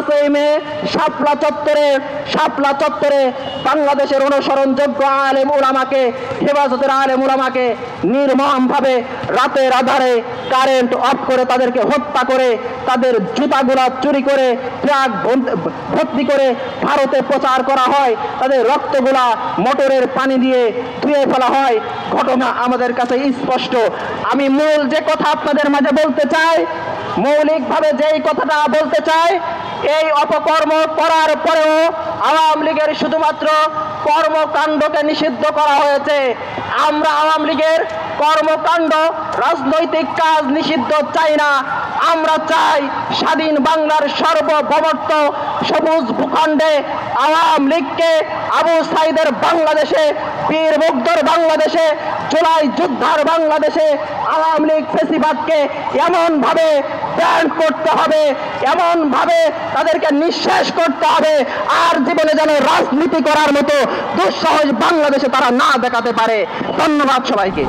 5ই মে শাপলা চত্বরে বাংলাদেশের অনুসরণযোগ্য আলেম উলামাকে, হেফাজতের আলেম উলামাকে নির্মমভাবে রাতের আধারে কারেন্ট অফ করে তাদেরকে হত্যা করে, তাদের জুতাগুলা চুরি করে ট্রাক ভর্তি করে ভারতে প্রচার করা হয়, তাদের রক্তগুলা মোটরের পানি দিয়ে ধুয়ে ফেলা হয়। ঘটনা আমাদের কাছে স্পষ্ট। আমি মূল যে কথা আপনাদের মাঝে বলতে চাই, মৌলিকভাবে যেই কথাটা বলতে চাই, এই অপকর্ম করার পরেও আওয়ামী লীগের শুধুমাত্র কর্মকাণ্ডকে নিষিদ্ধ করা হয়েছে। আমরা আওয়ামী লীগের কর্মকাণ্ড, রাজনৈতিক কাজ নিষিদ্ধ চাই না। আমরা চাই স্বাধীন বাংলার সার্বভৌমত্ব, সবুজ ভূখণ্ডে আওয়ামী লীগকে আবু সাইদের বাংলাদেশে, বীর মুগ্ধর বাংলাদেশে, জুলাই যোদ্ধার বাংলাদেশে আওয়ামী লীগ ফেসিবাদকে এমনভাবে ব্যান করতে হবে, এমনভাবে তাদেরকে নিঃশেষ করতে হবে, আর জীবনে যেন রাজনীতি করার মতো দুঃসাহস বাংলাদেশে তারা না দেখাতে পারে। ধন্যবাদ সবাইকে।